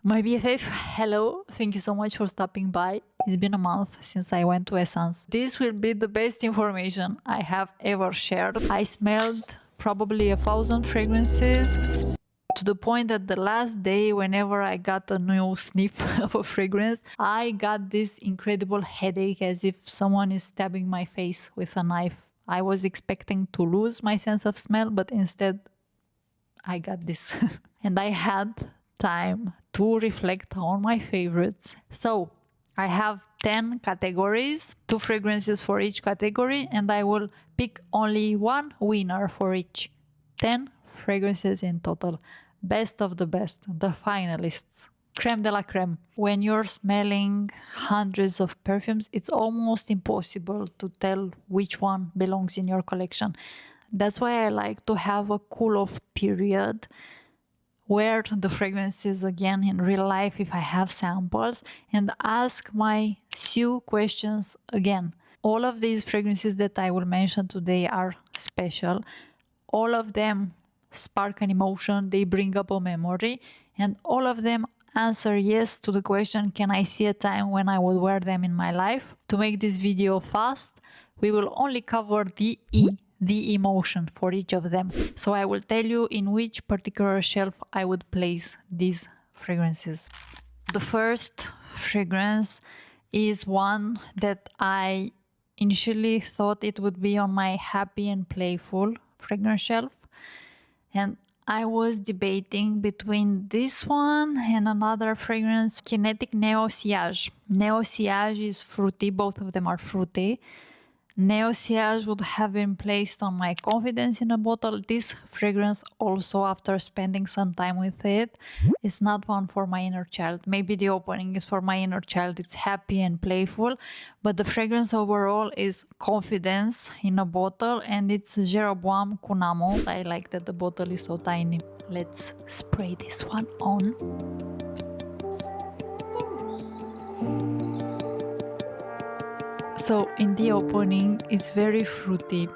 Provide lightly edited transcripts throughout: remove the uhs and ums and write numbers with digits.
My BFF, hello, thank you so much for stopping by. It's been a month since I went to Esxence. This will be the best information I have ever shared. I smelled probably 1,000 fragrances to the point that the last day, whenever I got a new sniff of a fragrance, I got this incredible headache as if someone is stabbing my face with a knife. I was expecting to lose my sense of smell, but instead I got this. And I had time to reflect on my favorites. So I have 10 categories, 2 fragrances for each category, and I will pick only one winner for each. 10 fragrances in total. Best of the best, the finalists. Creme de la creme. When you're smelling hundreds of perfumes, it's almost impossible to tell which one belongs in your collection. That's why I like to have a cool-off period, wear the fragrances again in real life if I have samples, and ask my few questions again. All of these fragrances that I will mention today are special. All of them spark an emotion, they bring up a memory, and all of them answer yes to the question, can I see a time when I would wear them in my life? To make this video fast, we will only cover the emotion for each of them. So I will tell you in which particular shelf I would place these fragrances. The first fragrance is one that I initially thought it would be on my happy and playful fragrance shelf, and I was debating between this one and another fragrance, Kinetic Neo Sillage. Neo Sillage is fruity, both of them are fruity. Neo Sillage would have been placed on my confidence in a bottle. This fragrance also, after spending some time with it, is not one for my inner child. Maybe the opening is for my inner child. It's happy and playful, but the fragrance overall is confidence in a bottle, and it's Jeroboam Kunamo. I like that the bottle is so tiny. Let's spray this one on. So in the opening, it's very fruity,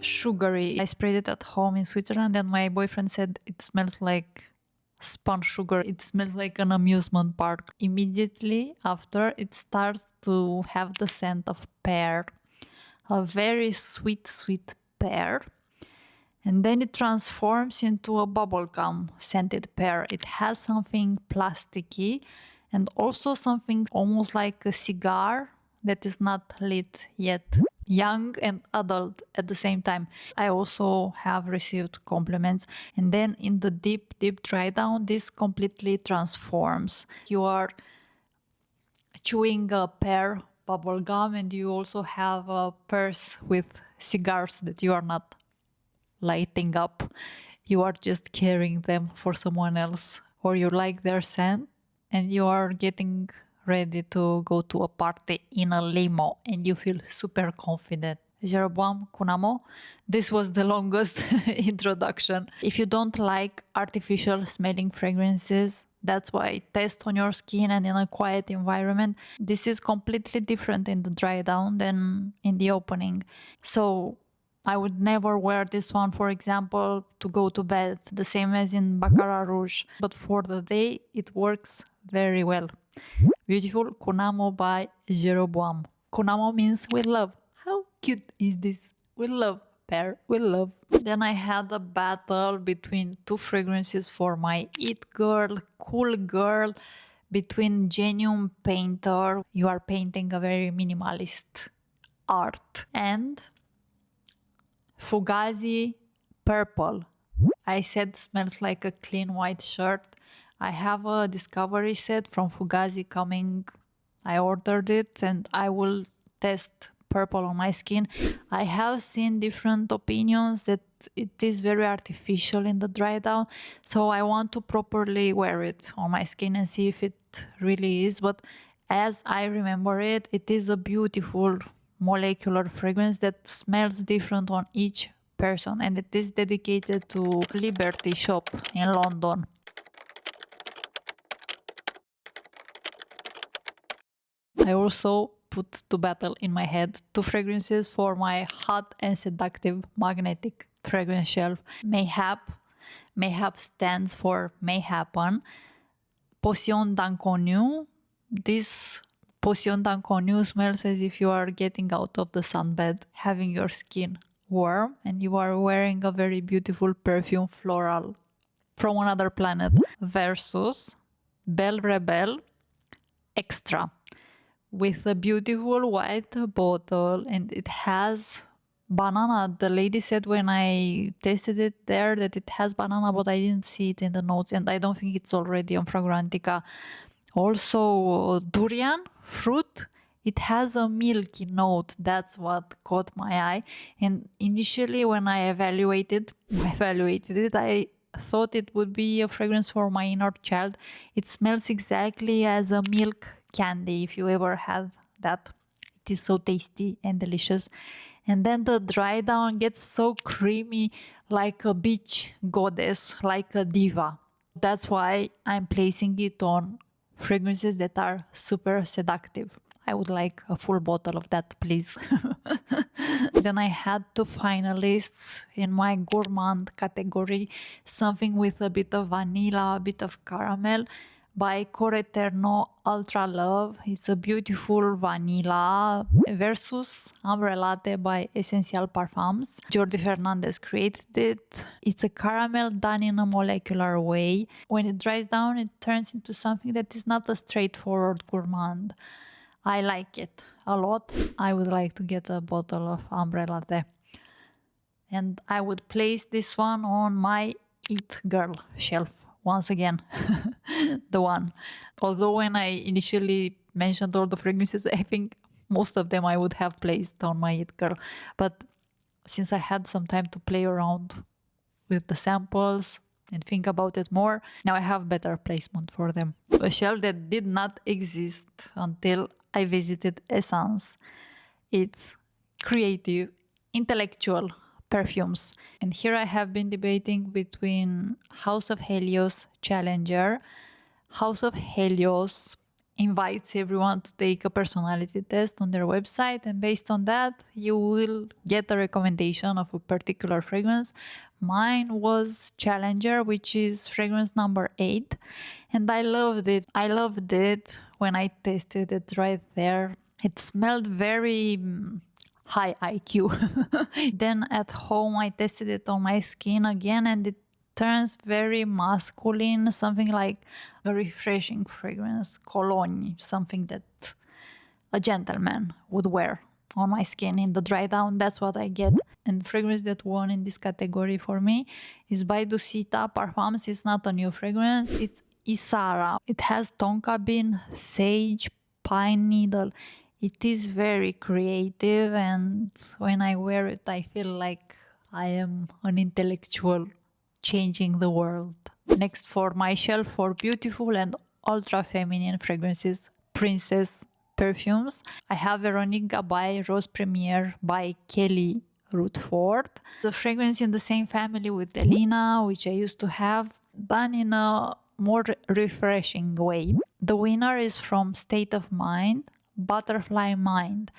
sugary. I sprayed it at home in Switzerland, and my boyfriend said it smells like spun sugar. It smells like an amusement park. Immediately after, it starts to have the scent of pear, a very sweet, sweet pear. And then it transforms into a bubblegum scented pear. It has something plasticky and also something almost like a cigar that is not lit yet. Young and adult at the same time. I also have received compliments. And then in the deep, deep dry down, this completely transforms. You are chewing a pear bubble gum, and you also have a purse with cigars that you are not lighting up. You are just carrying them for someone else, or you like their scent and you are getting ready to go to a party in a limo and you feel super confident. Jeroboam Kunamo. This was the longest introduction. If you don't like artificial smelling fragrances, that's why test on your skin and in a quiet environment. This is completely different in the dry down than in the opening. So I would never wear this one, for example, to go to bed, the same as in Baccarat Rouge. But for the day, it works very well. Beautiful Kunamo by Jeroboam. Kunamo means with love. How cute is this? With love. Pair with love. Then I had a battle between 2 fragrances for my it girl, cool girl, between Genyum Painter. You are painting a very minimalist art. And Fugazzi Purple. I said smells like a clean white shirt. I have a discovery set from Fugazzi coming. I ordered it and I will test purple on my skin. I have seen different opinions that it is very artificial in the dry down, so I want to properly wear it on my skin and see if it really is. But as I remember it, it is a beautiful molecular fragrance that smells different on each person, and it is dedicated to Liberty Shop in London. I also put to battle in my head 2 fragrances for my hot and seductive magnetic fragrance shelf. Mayhap. Mayhap stands for may happen. Potion d'Inconnu. This Potion d'Inconnu smells as if you are getting out of the sunbed, having your skin warm, and you are wearing a very beautiful perfume floral from another planet. Versus Belle Rebel Extra with a beautiful white bottle, and it has banana. The lady said when I tasted it there that it has banana, but I didn't see it in the notes, and I don't think it's already on Fragrantica. Also durian fruit. It has a milky note. That's what caught my eye. And initially when I evaluated it, I thought it would be a fragrance for my inner child. It smells exactly as a milk candy, if you ever had that. It is so tasty and delicious. And then the dry down gets so creamy, like a beach goddess, like a diva. That's why I'm placing it on fragrances that are super seductive. I would like a full bottle of that, please. Then I had two finalists in my gourmand category, something with a bit of vanilla, a bit of caramel, by Coreterno Ultralove. It's a beautiful vanilla versus Ambre Latte by Issara Parfums. Jordi Fernandez created it. It's a caramel done in a molecular way. When it dries down, it turns into something that is not a straightforward gourmand. I like it a lot. I would like to get a bottle of Ambre Latte. And I would place this one on my It Girl shelf. Once again, the one. Although when I initially mentioned all the fragrances, I think most of them I would have placed on my It Girl. But since I had some time to play around with the samples and think about it more, now I have better placement for them. A shelf that did not exist until I visited Esxence. It's creative, intellectual perfumes. And here I have been debating between House of hELIOS Challenger. House of hELIOS invites everyone to take a personality test on their website, and based on that you will get a recommendation of a particular fragrance. Mine was Challenger, which is fragrance number 8, and I loved it. I loved it when I tasted it right there. It smelled very high IQ. Then at home I tested it on my skin again, and it turns very masculine, something like a refreshing fragrance, cologne, something that a gentleman would wear on my skin in the dry down. That's what I get. And fragrance that won in this category for me is by Dusita Parfums. It's not a new fragrance, it's Issara. It has tonka bean, sage, pine needle. It is very creative, and when I wear it, I feel like I am an intellectual changing the world. Next for my shelf for beautiful and ultra feminine fragrances, Princess Perfumes. I have Veronique Gabay Rose Première by Kelly Rutherford. The fragrance in the same family with Elena, which I used to have, done in a more refreshing way. The winner is from State of Mind, Butterfly Mind.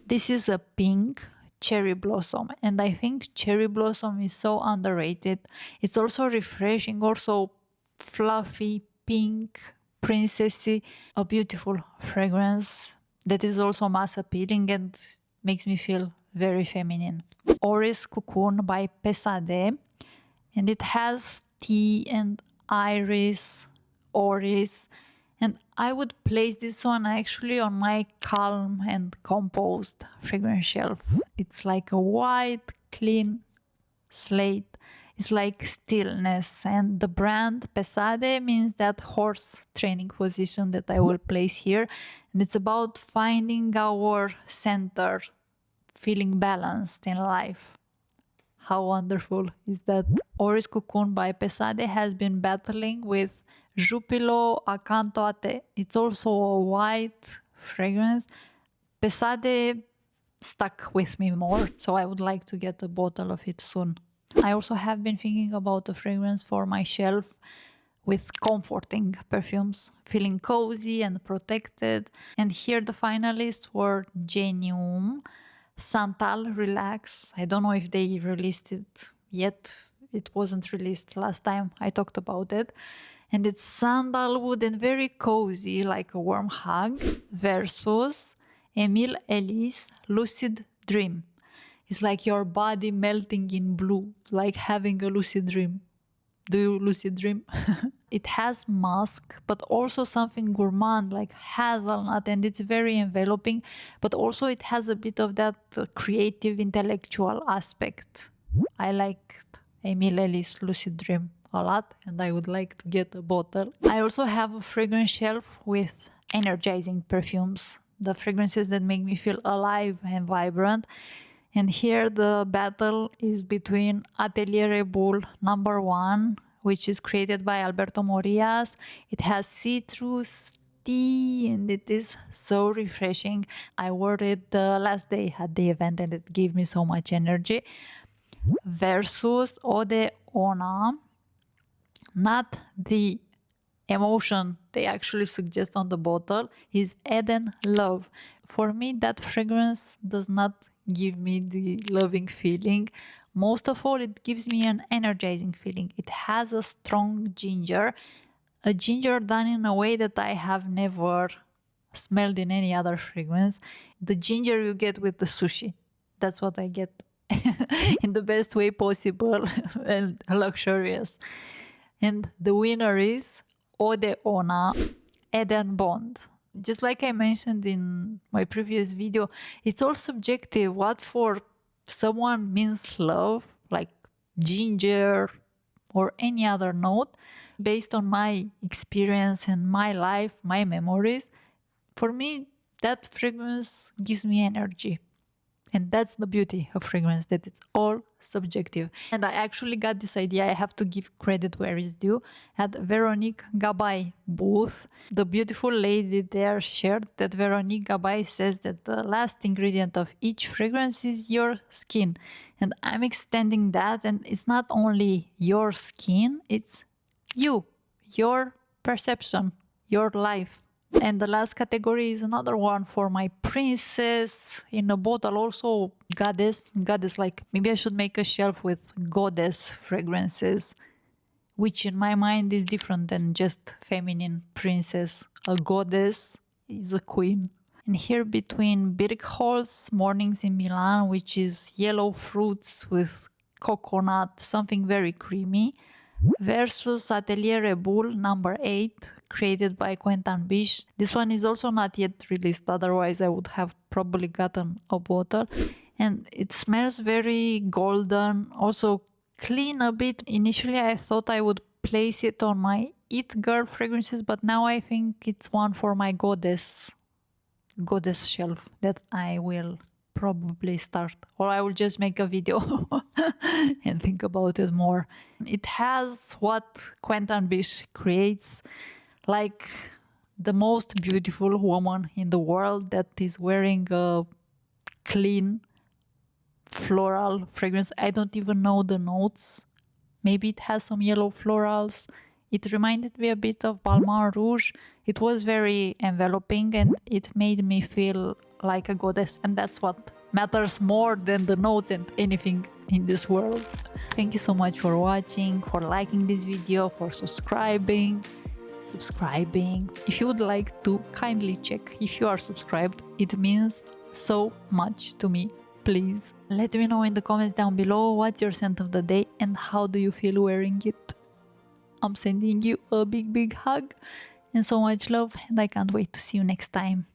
This is a pink cherry blossom, and I think cherry blossom is so underrated. It's also refreshing, also fluffy, pink, princessy, a beautiful fragrance that is also mass appealing and makes me feel very feminine. Orris Cocoon by Pesade, and it has tea and iris, Orris. And I would place this one actually on my calm and composed fragrance shelf. It's like a white, clean slate. It's like stillness. And the brand Pesade means that horse training position that I will place here. And it's about finding our center, feeling balanced in life. How wonderful is that? Orris Cocoon by Pesade has been battling with Jupilò, Accanto. It's also a white fragrance. Pesade stuck with me more, so I would like to get a bottle of it soon. I also have been thinking about a fragrance for my shelf with comforting perfumes, feeling cozy and protected. And here the finalists were Genyum, Sandal Relax. I don't know if they released it yet. It wasn't released last time I talked about it. And it's sandalwood and very cozy, like a warm hug, versus Emil Elise Lucid Dream. It's like your body melting in blue, like having a lucid dream. Do you lucid dream? It has musk, but also something gourmand like hazelnut, and it's very enveloping, but also it has a bit of that creative, intellectual aspect. I liked Emil Ellis Lucid Dream a lot, and I would like to get a bottle. I also have a fragrance shelf with energizing perfumes, the fragrances that make me feel alive and vibrant. And here the battle is between Atelier Rebul #1, which is created by Alberto Morillas. It has citrus, tea, and it is so refreshing. I wore it the last day at the event and it gave me so much energy. Versus Ode Ona, not the emotion they actually suggest on the bottle, is Eden Love. For me, that fragrance does not give me the loving feeling. Most of all, it gives me an energizing feeling. It has a strong ginger, a ginger done in a way that I have never smelled in any other fragrance. The ginger you get with the sushi. That's what I get in the best way possible and luxurious. And the winner is Ode Ona Eden Bond. Just like I mentioned in my previous video, it's all subjective. What for someone means love, like ginger or any other note, based on my experience and my life, my memories, for me, that fragrance gives me energy. And that's the beauty of fragrance, that it's all subjective. And I actually got this idea, I have to give credit where it's due, at Veronique Gabay booth. The beautiful lady there shared that Veronique Gabay says that the last ingredient of each fragrance is your skin. And I'm extending that, and it's not only your skin, it's you, your perception, your life. And the last category is another one for my princess in a bottle, also goddess, like maybe I should make a shelf with goddess fragrances, which in my mind is different than just feminine princess. A goddess is a queen. And here between Birkholz Mornings in Milan, which is yellow fruits with coconut, something very creamy, versus Atelier Rebul #8, created by Quentin Biche. This one is also not yet released, otherwise I would have probably gotten a bottle. And it smells very golden, also clean a bit. Initially I thought I would place it on my It Girl fragrances, but now I think it's one for my goddess shelf that I will probably start, or I will just make a video and think about it more. It has what Quentin Biche creates, like the most beautiful woman in the world that is wearing a clean floral fragrance. I don't even know the notes. Maybe it has some yellow florals. It reminded me a bit of Balmain Rouge. It was very enveloping and it made me feel like a goddess, and that's what matters more than the notes and anything in this world. Thank you so much for watching, for liking this video, for subscribing. If you would like to, kindly check if you are subscribed. It means so much to me. Please let me know in the comments down below what's your scent of the day and how do you feel wearing it. I'm sending you a big hug and so much love, and I can't wait to see you next time.